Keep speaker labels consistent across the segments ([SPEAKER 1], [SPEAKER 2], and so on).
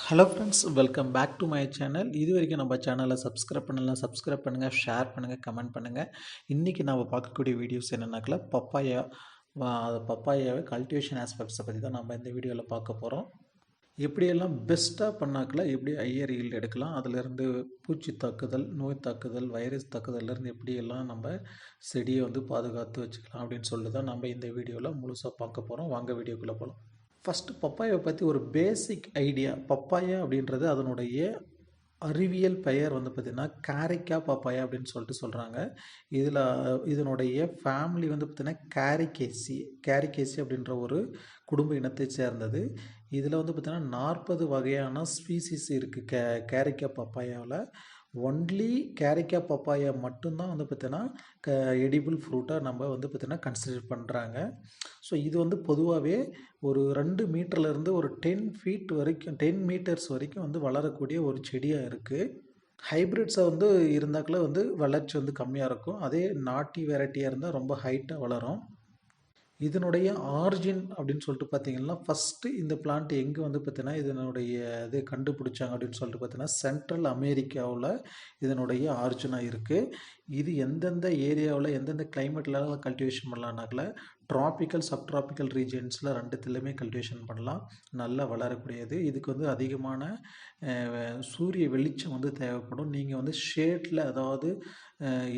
[SPEAKER 1] Hello friends, welcome back to my channel. இது வரைக்கும் நம்ம சேனலை சப்ஸ்கிரைப் பண்ணலாம், சப்ஸ்கிரைப் பண்ணுங்கள், ஷேர் பண்ணுங்கள், கமெண்ட் பண்ணுங்கள். இன்றைக்கி நம்ம பார்க்கக்கூடிய வீடியோஸ் என்னென்னாக்கல பப்பாயாவை கல்டிவேஷன் ஆஸ்பெக்ட்ஸை பற்றி தான் நம்ம இந்த வீடியோவில் பார்க்க போகிறோம். எப்படியெல்லாம் பெஸ்ட்டாக பண்ணாக்கல எப்படி ஹையர் ஈல்டு எடுக்கலாம், அதிலேருந்து பூச்சி தாக்குதல், நோய் தாக்குதல், வைரஸ் தாக்குதல்லேருந்து எப்படியெல்லாம் நம்ம செடியை வந்து பாதுகாத்து வச்சுக்கலாம் அப்படின்னு சொல்லிட்டு தான் நம்ம இந்த வீடியோவில் முழுசாக பார்க்க போகிறோம். வாங்க வீடியோக்குள்ளே போகலாம். ஃபஸ்ட்டு பப்பாயாவை பற்றி ஒரு பேசிக் ஐடியா. பப்பாயா அப்படின்றது அதனுடைய அறிவியல் பெயர் வந்து பார்த்திங்கன்னா கேரிக்கா பப்பாயா அப்படின்னு சொல்லிட்டு சொல்கிறாங்க. இதனுடைய ஃபேமிலி வந்து பார்த்திங்கன்னா கேரிகேசி அப்படின்ற ஒரு குடும்ப இனத்தை சேர்ந்தது. இதில் வந்து பார்த்திங்கன்னா 40 வகையான ஸ்பீசிஸ் இருக்குது கேரிக்கா பப்பாயாவில். ஒன்லி கேரிக்கா பப்பாயா மட்டும்தான் வந்து பார்த்திங்கன்னா எடிபிள் ஃப்ரூட்டாக நம்ம வந்து பார்த்திங்கன்னா கன்சிடர் பண்ணுறாங்க. ஸோ இது வந்து பொதுவாகவே ஒரு 2 மீட்டர்லேருந்து ஒரு 10 ஃபீட் வரைக்கும் 10 மீட்டர்ஸ் வரைக்கும் வந்து வளரக்கூடிய ஒரு செடியாக இருக்குது. ஹைப்ரிட்ஸை வந்து இருந்தாக்கில் வந்து வளர்ச்சி வந்து கம்மியாக இருக்கும். அதே நாட்டி வெரைட்டியாக இருந்தால் ரொம்ப ஹைட்டாக வளரும். இதனுடைய ஆரிஜின் அப்படின்னு சொல்லிட்டு பார்த்தீங்கன்னா, ஃபஸ்ட்டு இந்த பிளான்ட் எங்கே வந்து பார்த்தீங்கன்னா இதனுடைய இது கண்டுபிடிச்சாங்க அப்படின்னு சொல்லிட்டு பார்த்தீங்கன்னா சென்ட்ரல் அமெரிக்காவில் இதனுடைய ஆரிஜினாக இருக்குது. இது எந்தெந்த ஏரியாவில் எந்தெந்த கிளைமேட்லாம் கல்டிவேஷன் பண்ணலான்னாக்கல ட்ராபிக்கல் சப்ட்ராபிக்கல் ரீஜன்ஸில் ரெண்டுத்துலேயுமே கல்டிவேஷன் பண்ணலாம். நல்லா வளரக்கூடியது. இதுக்கு வந்து அதிகமான சூரிய வெளிச்சம் வந்து தேவைப்படும். நீங்கள் வந்து ஷேடில், அதாவது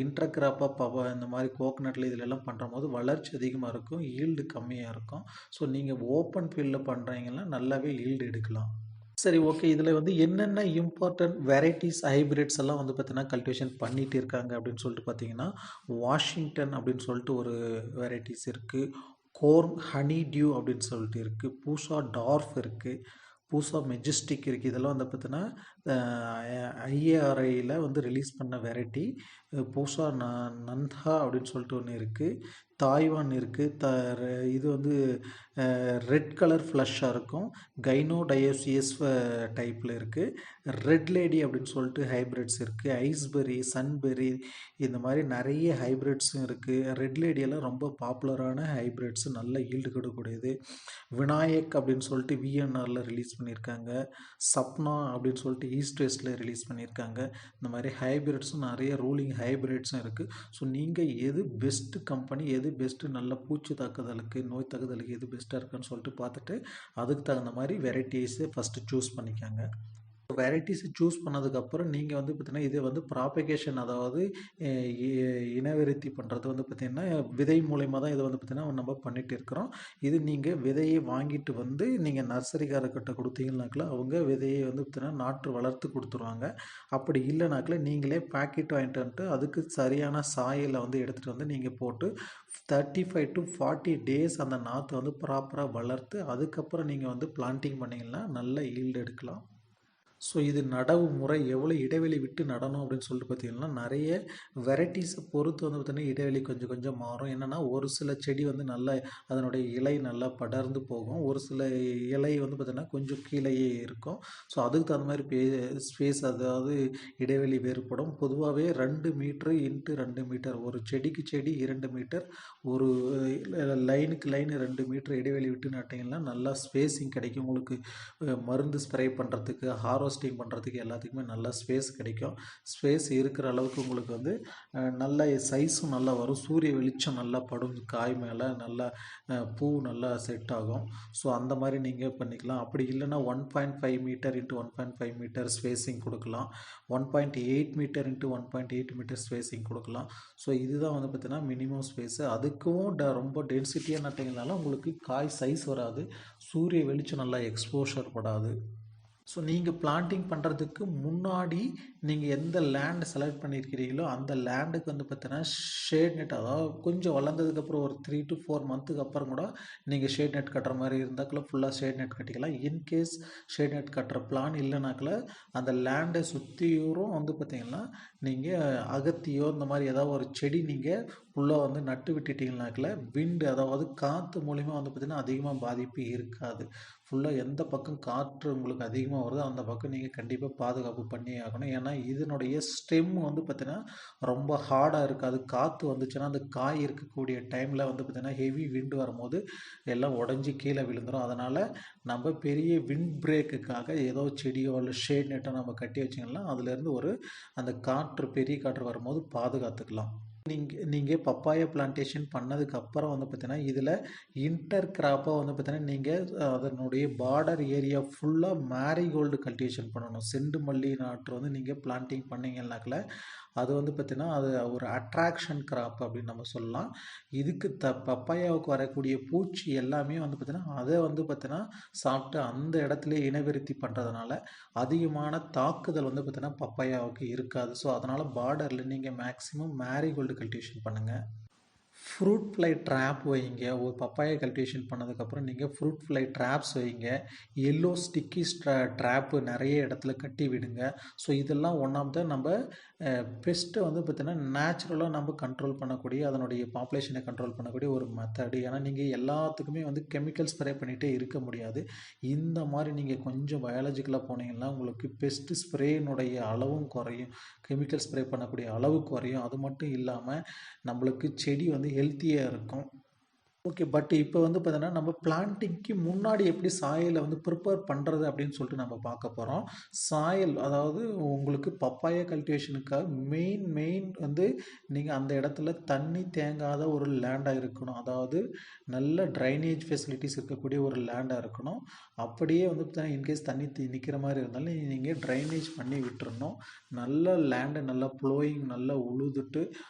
[SPEAKER 1] இன்டர்கிராப்பாக இந்த மாதிரி கோகனட்டில் இதிலெல்லாம் பண்ணுற போது வளர்ச்சி அதிகமாக இருக்கும், ஈல்டு கம்மியாக இருக்கும். ஸோ நீங்கள் ஓப்பன் ஃபீல்டில் பண்ணுறீங்கன்னா நல்லாவே ஈல்டு எடுக்கலாம். சரி, ஓகே. இதில் வந்து என்னென்ன இம்பார்ட்டன்ட் வெரைட்டிஸ் ஹைப்ரிட்ஸ் எல்லாம் வந்து பார்த்தீங்கன்னா கல்டிவேஷன் பண்ணிகிட்டு இருக்காங்க அப்படின்னு சொல்லிட்டு பார்த்தீங்கன்னா, வாஷிங்டன் அப்படின்னு சொல்லிட்டு ஒரு வெரைட்டிஸ் இருக்குது, கோர்ன் ஹனி டியூ அப்படின்னு சொல்லிட்டு இருக்குது, பூசா டார்ஃப் இருக்குது, பூசா மெஜஸ்டிக் இருக்குது. இதெல்லாம் வந்து பார்த்தீங்கன்னா ஐஏஆர்ஐயில் வந்து ரிலீஸ் பண்ண வெரைட்டி. பூசா நந்தா அப்படின்னு சொல்லிட்டு ஒன்று இருக்குது, தாய்வான் இருக்குது. இது வந்து ரெட் கலர் ஃப்ளஷ்ஷாக இருக்கும், கைனோடயோசியஸ் டைப்பில் இருக்குது. ரெட் லேடி அப்படின்னு சொல்லிட்டு ஹைப்ரிட்ஸ் இருக்குது, ஐஸ்பெரி, சன்பெரி, இந்த மாதிரி நிறைய ஹைப்ரிட்ஸும் இருக்குது. ரெட் லேடியெல்லாம் ரொம்ப பாப்புலரான ஹைப்ரிட்ஸ், நல்ல ஈல்டு கொடுக்கக்கூடியது. விநாயக் அப்படின்னு சொல்லிட்டு விஎன்ஆரில் ரிலீஸ் பண்ணியிருக்காங்க. சப்னா அப்படின்னு சொல்லிட்டு ஈஸ்ட் வெஸ்ட்டில் ரிலீஸ் பண்ணியிருக்காங்க. இந்த மாதிரி ஹைப்ரிட்ஸும் நிறைய ரூலிங் ஹைப்ரிட்ஸும் இருக்குது. ஸோ நீங்கள் எது பெஸ்ட்டு கம்பெனி, எது பெஸ்ட்டு நல்ல பூச்சி தாக்குதலுக்கு, நோய் தாக்குதலுக்கு எது பெஸ்ட்டாக இருக்குன்னு சொல்லிட்டு பார்த்துட்டு அதுக்கு தகுந்த மாதிரி வெரைட்டிஸை ஃபஸ்ட்டு சூஸ் பண்ணிக்காங்க. வெரைட்டிஸை சூஸ் பண்ணதுக்கப்புறம் நீங்கள் வந்து பார்த்திங்கன்னா இதை வந்து ப்ராபகேஷன், அதாவது இனவிருத்தி பண்ணுறது வந்து பார்த்திங்கன்னா விதை மூலயமா தான் இதை வந்து பார்த்திங்கன்னா நம்ம பண்ணிகிட்டு இருக்கிறோம். இது நீங்கள் விதையை வாங்கிட்டு வந்து நீங்கள் நர்சரிக்காரர்கிட்ட கொடுத்தீங்கன்னாக்கில் அவங்க விதையை வந்து பார்த்திங்கன்னா நாற்று வளர்த்து கொடுத்துருவாங்க. அப்படி இல்லைனாக்கில் நீங்களே பேக்கெட் வாங்கிட்டு வந்துட்டு அதுக்கு சரியான சாயலை வந்து எடுத்துகிட்டு வந்து நீங்கள் போட்டு 35 to 40 days அந்த நாற்றை வந்து ப்ராப்பராக வளர்த்து அதுக்கப்புறம் நீங்கள் வந்து பிளான்டிங் பண்ணிங்கன்னா நல்ல ஈல்டு எடுக்கலாம். ஸோ இது நடவு முறை, எவ்வளோ இடைவெளி விட்டு நடணும் அப்படின்னு சொல்லிட்டு பார்த்திங்கன்னா நிறைய வெரைட்டிஸை பொறுத்து வந்து பார்த்திங்கன்னா இடைவெளி கொஞ்சம் கொஞ்சம் மாறும். என்னென்னா ஒரு சில செடி வந்து நல்லா அதனுடைய இலை நல்லா படர்ந்து போகும், ஒரு சில இலை வந்து பார்த்திங்கன்னா கொஞ்சம் கீழேயே இருக்கும். ஸோ அதுக்கு தகுந்த மாதிரி ஸ்பேஸ், அதாவது இடைவெளி வேறுபடும். பொதுவாகவே 2 மீட்ரு இன்ட்டு 2 மீட்டர், ஒரு செடிக்கு செடி 2 மீட்டர், ஒரு லைனுக்கு லைன் 2 மீட்டர் இடைவெளி விட்டு நட்டிங்கன்னா நல்லா ஸ்பேஸிங் கிடைக்கும். உங்களுக்கு மருந்து ஸ்ப்ரே பண்ணுறதுக்கு, ஹார்வெஸ்டிங் பண்ணுறதுக்கு எல்லாத்துக்குமே நல்லா ஸ்பேஸ் கிடைக்கும். ஸ்பேஸ் இருக்கிற அளவுக்கு உங்களுக்கு வந்து நல்ல சைஸும் நல்லா வரும், சூரிய வெளிச்சம் நல்லா படும், காய் மேலே நல்லா பூ நல்லா செட் ஆகும். ஸோ அந்த மாதிரி நீங்கள் பண்ணிக்கலாம். அப்படி இல்லைன்னா 1.5 மீட்டர் இன்ட்டு 1.5 மீட்டர் ஸ்பேஸிங் கொடுக்கலாம், 1.8 மீட்டர் இன்ட்டு 1.8 மீட்டர் ஸ்பேஸிங் கொடுக்கலாம். ஸோ இதுதான் வந்து பார்த்திங்கன்னா மினிமம் ஸ்பேஸு. அதுக்கும் ரொம்ப டென்சிட்டியாக நட்டிங்கனால உங்களுக்கு காய் சைஸ் வராது, சூரிய வெளிச்சம் நல்லா எக்ஸ்போஷர் படாது. ஸோ நீங்கள் பிளான்டிங் பண்ணுறதுக்கு முன்னாடி நீங்கள் எந்த லேண்ட் செலக்ட் பண்ணியிருக்கிறீங்களோ அந்த லேண்டுக்கு வந்து பார்த்தீங்கன்னா ஷேட் நெட், அதாவது கொஞ்சம் வளர்ந்ததுக்கப்புறம் ஒரு 3 to 4 மந்த்துக்கு அப்புறம் கூட நீங்கள் ஷேட் நெட் கட்டுற மாதிரி இருந்தாக்கில் ஃபுல்லாக ஷேட் நெட் கட்டிக்கலாம். இன்கேஸ் ஷேட் நெட் கட்டுற பிளான் இல்லைனாக்கில் அந்த லேண்டை சுற்றியூரும் வந்து பார்த்திங்கன்னா நீங்கள் அகத்தியோ இந்த மாதிரி ஏதாவது ஒரு செடி நீங்கள் ஃபுல்லாக வந்து நட்டு விட்டுட்டிங்கனாக்கில் விண்டு அதாவது காற்று மூலிமா வந்து பார்த்திங்கன்னா அதிகமாக பாதிப்பு இருக்காது. ஃபுல்லாக எந்த பக்கம் காற்று உங்களுக்கு அதிகமாக வருதோ அந்த பக்கம் நீங்கள் கண்டிப்பாக பாதுகாப்பு பண்ணியே ஆகணும். ஏன்னா இதனுடைய ஸ்டெம் வந்து பார்த்திங்கன்னா ரொம்ப ஹார்டாக இருக்காது. காற்று வந்துச்சுன்னா அந்த காய் இருக்கக்கூடிய டைமில் வந்து பார்த்திங்கன்னா ஹெவி விண்டு வரும்போது எல்லாம் உடஞ்சி கீழே விழுந்துடும். அதனால் நம்ம பெரிய விண்ட் பிரேக்குக்காக ஏதோ செடியோ இல்லை ஷேட் நெட்டோ நம்ம கட்டி வச்சிங்கன்னா அதுலேருந்து ஒரு அந்த காற்று பெரிய காற்று வரும்போது பாதுகாத்துக்கலாம். நீங்கள் பப்பாயா பிளான்டேஷன் பண்ணதுக்கப்புறம் வந்து பார்த்தீங்கன்னா இதில் இன்டர் கிராப்பாக வந்து பார்த்தீங்கன்னா நீங்கள் அதனுடைய பார்டர் ஏரியா ஃபுல்லாக மேரிகோல்டு கல்டிவேஷன் பண்ணணும். செண்டு மல்லி நாற்று வந்து நீங்கள் பிளான்டிங் பண்ணிங்கன்னாக்கில் அது வந்து பார்த்திங்கன்னா அது ஒரு அட்ராக்ஷன் கிராப் அப்படின்னு நம்ம சொல்லலாம். இதுக்கு பப்பாயாவுக்கு வரக்கூடிய பூச்சி எல்லாமே வந்து பார்த்திங்கன்னா அதை வந்து பார்த்திங்கன்னா சாப்பிட்டு அந்த இடத்துல இனவிருத்தி பண்ணுறதுனால அதிகமான தாக்குதல் வந்து பார்த்திங்கன்னா பப்பாயாவுக்கு இருக்காது. ஸோ அதனால் பார்டரில் நீங்கள் மேக்ஸிமம் மேரிகோல்டு கல்டிவேஷன் பண்ணுங்கள். ஃப்ரூட் ஃப்ளை ட்ராப் வைங்க. ஒரு பப்பாயா கல்டிவேஷன் பண்ணதுக்கப்புறம் நீங்கள் ஃப்ரூட் ஃப்ளை ட்ராப்ஸ் வைங்க. எல்லோ ஸ்டிக்கி ட்ராப்பு நிறைய இடத்துல கட்டி விடுங்க. ஸோ இதெல்லாம் ஒன் ஆஃப் த நம்ம பெஸ்ட்டை வந்து பார்த்திங்கன்னா நேச்சுரலாக நம்ம கண்ட்ரோல் பண்ணக்கூடிய அதனுடைய பாப்புலேஷனை கண்ட்ரோல் பண்ணக்கூடிய ஒரு மெத்தடு. ஏன்னா நீங்கள் எல்லாத்துக்குமே வந்து கெமிக்கல் ஸ்ப்ரே பண்ணிகிட்டே இருக்க முடியாது. இந்த மாதிரி நீங்கள் கொஞ்சம் பயாலஜிக்கலாக போனீங்கன்னா உங்களுக்கு பெஸ்ட்டு ஸ்ப்ரேனுடைய அளவும் குறையும், கெமிக்கல் ஸ்ப்ரே பண்ணக்கூடிய அளவு குறையும். அது மட்டும் இல்லாமல் நம்மளுக்கு செடி வந்து ஹெல்த்தியாக இருக்கும். ஓகே. பட் இப்போ வந்து பார்த்தீங்கன்னா நம்ம பிளான்டிங்க்கு முன்னாடி எப்படி சாயிலை வந்து ப்ரிப்பேர் பண்ணுறது அப்படின்னு சொல்லிட்டு நம்ம பார்க்க போகிறோம். சாயில் அதாவது உங்களுக்கு பப்பாயா கல்டிவேஷனுக்காக மெயின் வந்து நீங்கள் அந்த இடத்துல தண்ணி தேங்காத ஒரு லேண்டாக இருக்கணும். அதாவது நல்ல ட்ரைனேஜ் ஃபெசிலிட்டிஸ் இருக்கக்கூடிய ஒரு லேண்டாக இருக்கணும். அப்படியே வந்து பார்த்தீங்கன்னா இன்கேஸ் தண்ணி நிற்கிற மாதிரி இருந்தாலும் நீங்கள் ட்ரைனேஜ் பண்ணி விட்டுறணும். நல்ல லேண்டை நல்லா ப்ளோயிங் நல்லா உழுதுட்டு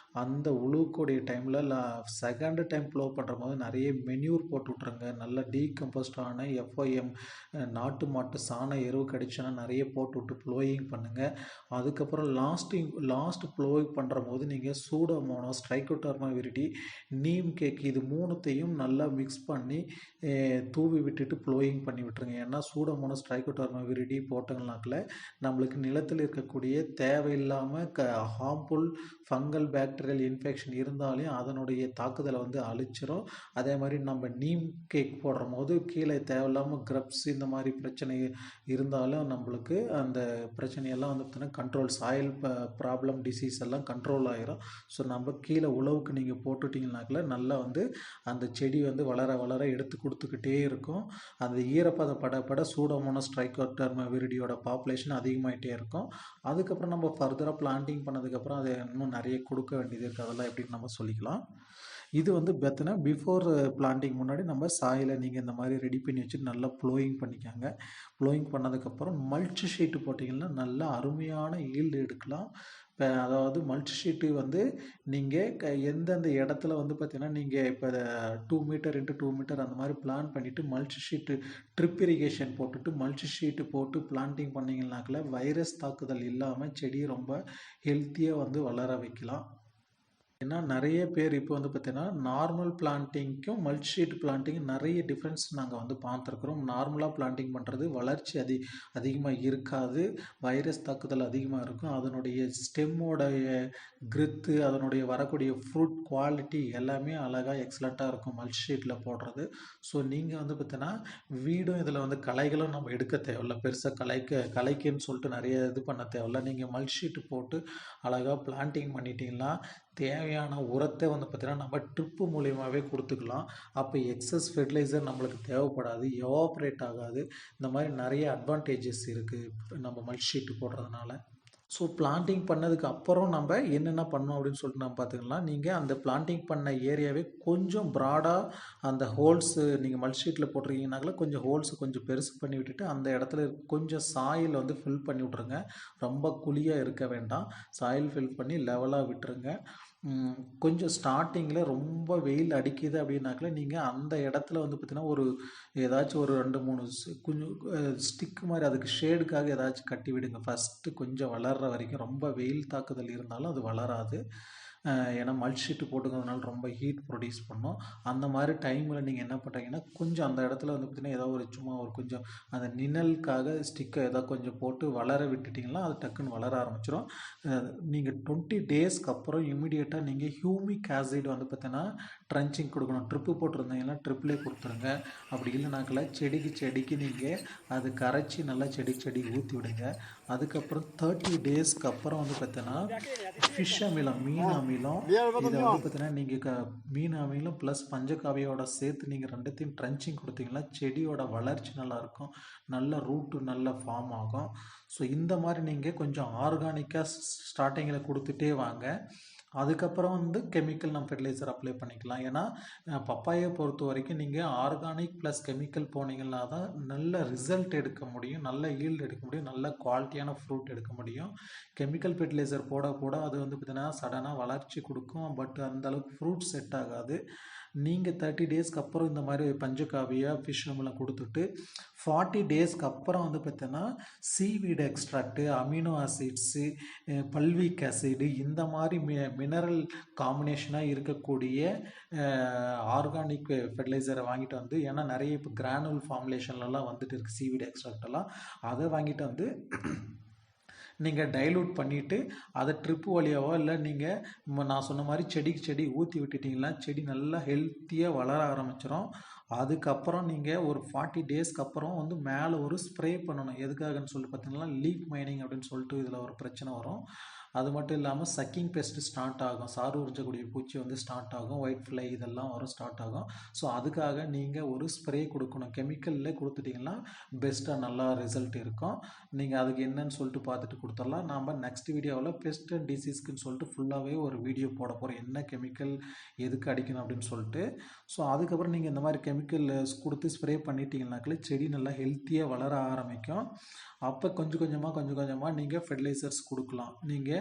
[SPEAKER 1] அந்த உழுவுக்கூடிய டைமில் செகண்ட் டைம் ப்ளோ பண்ணுற போது நிறைய மென்யூர் போட்டு விட்ருங்க. நல்லா டீகம்போஸ்டான எஃப்ஐஎம் நாட்டு மாட்டு சாண எருவு கிடைச்சுன்னா நிறைய போட்டு விட்டு ப்ளோயிங் பண்ணுங்கள். அதுக்கப்புறம் லாஸ்ட் ப்ளோயிங் பண்ணுற போது நீங்கள் Pseudomonas, trichoderma viride, neem cake இது மூணுத்தையும் நல்லா மிக்ஸ் பண்ணி தூவி விட்டுட்டு ப்ளோயிங் பண்ணி விட்டுருங்க. ஏன்னா சூடோமோனாஸ், ட்ரைகோடர்மா விரிடி போட்டங்கனாக்கில் நம்மளுக்கு நிலத்தில் இருக்கக்கூடிய தேவையில்லாமல் ஹார்ம்ஃபுல் ஃபங்கல் பாக்டீரியல் இன்ஃபெக்ஷன் இருந்தாலும் அதனுடைய தாக்குதலை வந்து அழிச்சிரும். அதே மாதிரி நம்ம நீம் கேக் போடுற போது கீழே தேவையில்லாமல் கிரப்ஸ் இந்த மாதிரி பிரச்சனை இருந்தாலும் நம்மளுக்கு அந்த பிரச்சனையெல்லாம் வந்து பார்த்தீங்கன்னா கண்ட்ரோல் சாயில் ப்ராப்ளம் டிசீஸ் எல்லாம் கண்ட்ரோல் ஆகிரும். ஸோ நம்ம கீழே உழவுக்கு நீங்கள் போட்டுட்டிங்கனாக்கில் நல்லா வந்து அந்த செடி வந்து வளர வளர எடுத்து கொடுத்துக்கிட்டே இருக்கும். அந்த ஈரப்பதம் பட சூடோமோனாஸ், ட்ரைகோடர்மா விரிடியோட பாப்புலேஷன் அதிகமாகிட்டே இருக்கும். அதுக்கப்புறம் நம்ம ஃபர்தராக பிளான்டிங் பண்ணதுக்கப்புறம் அதை இன்னும் நிறைய கொடுக்க வேண்டியது இருக்குது. அதெல்லாம் எப்படின்னு நம்ம சொல்லிக்கலாம். இது வந்து பார்த்தீங்கன்னா பிஃபோர் பிளான்டிங் முன்னாடி நம்ம சாயிலை நீங்கள் இந்த மாதிரி ரெடி பண்ணி வச்சுட்டு நல்லா ப்ளோயிங் பண்ணிக்காங்க. ப்ளோயிங் பண்ணதுக்கப்புறம் மல்ச் ஷீட்டு போட்டிங்கன்னா நல்லா அருமையான ஈல்டு எடுக்கலாம். அதாவது மல்ச் ஷீட்டு வந்து நீங்கள் எந்தெந்த இடத்துல வந்து பார்த்தீங்கன்னா நீங்கள் இப்போ 2 மீட்டர் x 2 மீட்டர் அந்த மாதிரி பிளான் பண்ணிவிட்டு மல்ச் ஷீட்டு ட்ரிப் இரிகேஷன் போட்டுட்டு மல்ச் ஷீட்டு போட்டு பிளான்டிங் பண்ணிங்கனாக்கில் வைரஸ் தாக்குதல் இல்லாமல் செடி ரொம்ப ஹெல்த்தியாக வந்து வளர வைக்கலாம். ஏன்னா நிறைய பேர் இப்போ வந்து பார்த்தீங்கன்னா நார்மல் பிளான்டிங்க்கும் மல்ச் ஷீட் பிளான்டிங் நிறைய டிஃப்ரென்ஸ் நாங்கள் வந்து பார்த்துருக்குறோம். நார்மலாக பிளான்டிங் பண்ணுறது வளர்ச்சி அதிகமாக இருக்காது, வைரஸ் தாக்குதல் அதிகமாக இருக்கும். அதனுடைய ஸ்டெம்மோடைய கிரித்து, அதனுடைய வரக்கூடிய ஃப்ரூட் குவாலிட்டி எல்லாமே அழகாக எக்ஸலண்ட்டாக இருக்கும் மல்ச் ஷீட்டில் போடுறது. ஸோ நீங்கள் வந்து பார்த்தீங்கன்னா வீடும் இதில் வந்து களைகளும் நம்ம எடுக்க தேவையில்ல, பெருசாக களைக்குன்னு சொல்லிட்டு நிறைய இது பண்ண தேவையில்ல. நீங்கள் மல்ச் ஷீட்டு போட்டு அழகாக பிளான்டிங் பண்ணிட்டீங்கன்னா தேவையான உரத்தை வந்து பார்த்திங்கன்னா நம்ம ட்ரிப்பு மூலியமாகவே கொடுத்துக்கலாம். அப்போ எக்ஸஸ் ஃபெர்டிலைசர் நம்மளுக்கு தேவைப்படாது, எவாப்ரேட் ஆகாது. இந்த மாதிரி நிறைய அட்வான்டேஜஸ் இருக்குது நம்ம மல்ச் ஷீட்டு போடுறதுனால. ஸோ பிளான்டிங் பண்ணதுக்கு அப்புறம் நம்ம என்னென்ன பண்ணோம் அப்படின்னு சொல்லிட்டு நம்ம பார்த்துக்கலாம். நீங்கள் அந்த பிளான்டிங் பண்ண ஏரியாவே கொஞ்சம் ப்ராடாக அந்த ஹோல்ஸு நீங்கள் மல்ச் ஷீட்டில் போட்டிருக்கீங்கனால கொஞ்சம் ஹோல்ஸு கொஞ்சம் பெருசு பண்ணி விட்டுட்டு அந்த இடத்துல கொஞ்சம் சாயில் வந்து ஃபில் பண்ணி விட்ருங்க. ரொம்ப குழியாக இருக்க வேண்டாம், சாயில் ஃபில் பண்ணி லெவலாக விட்டுருங்க. கொஞ்சம் ஸ்டார்டிங்கில் ரொம்ப வெயில் அடிக்குது அப்படின்னாக்கில் நீங்கள் அந்த இடத்துல வந்து பார்த்திங்கன்னா ஒரு ஏதாச்சும் ஒரு 2-3 கொஞ்சம் ஸ்டிக்கு மாதிரி அதுக்கு ஷேடுக்காக ஏதாச்சும் கட்டி விடுங்க. ஃபஸ்ட்டு கொஞ்சம் வளர்கிற வரைக்கும் ரொம்ப வெயில் தாக்குதல் இருந்தாலும் அது வளராது. ஏன்னா மல்ச் ஷீட்டு போட்டுக்கிறதுனால ரொம்ப ஹீட் ப்ரொடியூஸ் பண்ணும். அந்த மாதிரி டைமில் நீங்கள் என்ன பண்ணுறீங்கன்னா கொஞ்சம் அந்த இடத்துல வந்து பார்த்திங்கன்னா ஏதோ ஒரு சும்மா ஒரு கொஞ்சம் அந்த நிழலுக்காக ஸ்டிக்கை ஏதோ கொஞ்சம் போட்டு வளர விட்டுட்டிங்கன்னா அது டக்குன்னு வளர ஆரம்பிச்சிடும். நீங்கள் 20 டேஸ்க்கு அப்புறம் இம்மிடியேட்டாக நீங்கள் ஹியூமிக் ஆசிட் வந்து பார்த்தீங்கன்னா ட்ரன்ச்சிங் கொடுக்கணும். ட்ரிப்பு போட்டிருந்தீங்கன்னா ட்ரிப்லே கொடுத்துருங்க. அப்படி இல்லைனாக்கில் செடிக்கு நீங்கள் அது கரைச்சி நல்லா செடி ஊற்றி விடுங்க. அதுக்கப்புறம் 30 டேஸ்க்கு அப்புறம் வந்து பார்த்தீங்கன்னா ஃபிஷ் அமிலம், மீன் அமிலம், இதை வந்து பார்த்தீங்கன்னா நீங்கள் மீன் அமிலம் ப்ளஸ் பஞ்சகாவியோட சேர்த்து நீங்கள் ரெண்டுத்தையும் ட்ரன்ச்சிங் கொடுத்தீங்கன்னா செடியோட வளர்ச்சி நல்லாயிருக்கும், நல்ல ரூட்டு நல்ல ஃபார்ம் ஆகும். ஸோ இந்த மாதிரி நீங்கள் கொஞ்சம் ஆர்கானிக்காக ஸ்டார்டிங்கில் கொடுத்துட்டே வாங்க. அதுக்கப்புறம் வந்து கெமிக்கல் நம்ம ஃபெர்டிலைசர் அப்ளை பண்ணிக்கலாம். ஏன்னா பப்பாயை பொறுத்த வரைக்கும் நீங்கள் ஆர்கானிக் ப்ளஸ் கெமிக்கல் போனீங்கன்னா தான் நல்ல ரிசல்ட் எடுக்க முடியும், நல்ல ஈல்டு எடுக்க முடியும், நல்ல குவாலிட்டியான ஃப்ரூட் எடுக்க முடியும். கெமிக்கல் ஃபெர்டிலைசர் போட அது வந்து பார்த்தீங்கன்னா சடனாக வளர்ச்சி கொடுக்கும், பட் அந்தளவுக்கு ஃப்ரூட் செட் ஆகாது. நீங்கள் 30 டேஸ்க்கு அப்புறம் இந்த மாதிரி பஞ்சகாவியா ஃபிஷ் அமிலம் கொடுத்துட்டு 40 டேஸ்க்கு அப்புறம் வந்து பார்த்தீங்கன்னா seaweed extract, amino acids, fulvic acid இந்த மாதிரி மினரல் காம்பினேஷனாக இருக்கக்கூடிய ஆர்கானிக் ஃபெர்டிலைசரை வாங்கிட்டு வந்து, ஏன்னா நிறைய இப்போ கிரானுவல் ஃபார்முலேஷன்லலாம் வந்துட்டு இருக்குது சீவீடு எக்ஸ்ட்ராக்டெல்லாம், அதை வாங்கிட்டு வந்து நீங்கள் டைலூட் பண்ணிவிட்டு அதை ட்ரிப்பு வழியாவோ இல்லை நீங்கள் நான் சொன்ன மாதிரி செடி ஊற்றி விட்டுட்டிங்கன்னா செடி நல்லா ஹெல்த்தியாக வளர ஆரம்பிச்சிடும். அதுக்கப்புறம் நீங்கள் ஒரு 40 டேஸ்க்கு அப்புறம் வந்து மேலே ஒரு ஸ்ப்ரே பண்ணணும். எதுக்காகன்னு சொல்லிட்டு பார்த்தீங்கன்னா லீஃப் மைனிங் அப்படின்னு சொல்லிட்டு இதில் ஒரு பிரச்சனை வரும். அது மட்டும் இல்லாமல் சக்கிங் பெஸ்ட்டு ஸ்டார்ட் ஆகும், சாறு உறிஞ்சக்கூடிய பூச்சி வந்து ஸ்டார்ட் ஆகும், ஒயிட் ஃப்ளை இதெல்லாம் வரும், ஸ்டார்ட் ஆகும். ஸோ அதுக்காக நீங்கள் ஒரு ஸ்ப்ரே கொடுக்கணும். கெமிக்கலில் கொடுத்துட்டிங்கன்னா பெஸ்ட்டாக நல்லா ரிசல்ட் இருக்கும். நீங்கள் அதுக்கு என்னன்னு சொல்லிட்டு பார்த்துட்டு கொடுத்துடலாம். நாம் நெக்ஸ்ட் வீடியோவில் பெஸ்ட் அண்ட் டிசீஸ்க்குன்னு சொல்லிட்டு ஃபுல்லாகவே ஒரு வீடியோ போட போகிறோம், என்ன கெமிக்கல் எதுக்கு அடிக்கணும் அப்படின்னு சொல்லிட்டு. ஸோ அதுக்கப்புறம் நீங்கள் இந்த மாதிரி கெமிக்கல் கொடுத்து ஸ்ப்ரே பண்ணிட்டீங்கன்னாக்களே செடி நல்லா ஹெல்த்தியாக வளர ஆரம்பிக்கும். அப்போ கொஞ்சம் கொஞ்சமாக நீங்கள் ஃபெர்டிலைசர்ஸ் கொடுக்கலாம். நீங்கள்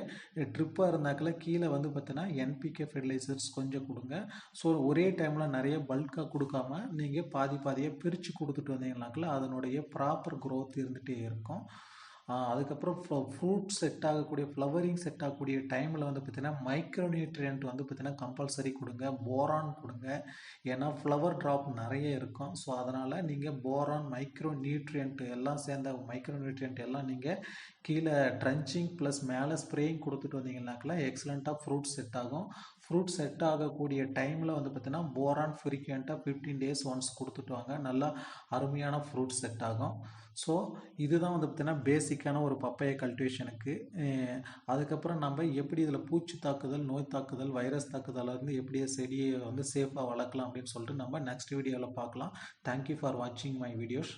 [SPEAKER 1] ட்ரிப்பாக இருந்தாக்கில் கீழே வந்து பார்த்தீங்கன்னா என்பிகே ஃபெர்டிலைசர்ஸ் கொஞ்சம் கொடுங்க. ஸோ ஒரே டைமில் நிறைய பல்காக கொடுக்காம நீங்கள் பாதியாக பிரித்து கொடுத்துட்டு வந்தீங்கன்னாக்கில் அதனுடைய ப்ராப்பர் க்ரோத் இருந்துகிட்டே இருக்கும். அதுக்கப்புறம் ஃப்ரூட் செட் ஆகக்கூடிய ஃப்ளவரிங் செட் ஆகக்கூடிய டைமில் வந்து பார்த்திங்கன்னா மைக்ரோ நியூட்ரியன்ட் வந்து பார்த்திங்கன்னா கம்பல்சரி கொடுங்க, போரான் கொடுங்க. ஏன்னா ஃப்ளவர் ட்ராப் நிறைய இருக்கும். ஸோ அதனால் நீங்கள் போரான், மைக்ரோ நியூட்ரியன்ட் எல்லாம் சேர்ந்த மைக்ரோ நியூட்ரியன்ட் எல்லாம் நீங்கள் கீழே ட்ரன்ச்சிங் ப்ளஸ் மேலே ஸ்ப்ரேயிங் கொடுத்துட்டு வந்தீங்கன்னாக்கெல்லாம் எக்ஸலண்ட்டாக ஃப்ரூட் செட் ஆகும். ஃப்ரூட் செட் ஆகக்கூடிய டைமில் வந்து பார்த்திங்கன்னா போரான் ஃப்ரீக்வெண்ட்டாக 15 டேஸ் ஒன்ஸ் கொடுத்துட்டு வாங்க, நல்லா அருமையான ஃப்ரூட் செட் ஆகும். ஸோ இதுதான் வந்து பார்த்திங்கன்னா பேசிக்கான ஒரு பப்பாயா கல்டிவேஷனுக்கு. அதுக்கப்புறம் நம்ம எப்படி இதில் பூச்சி தாக்குதல், நோய் தாக்குதல், வைரஸ் தாக்குதலேருந்து எப்படி செடியை வந்து சேஃபாக வளர்க்கலாம் அப்படின்னு சொல்லிட்டு நம்ம நெக்ஸ்ட் வீடியோவில் பார்க்கலாம். தேங்க்யூ ஃபார் வாட்சிங் மை வீடியோஸ்.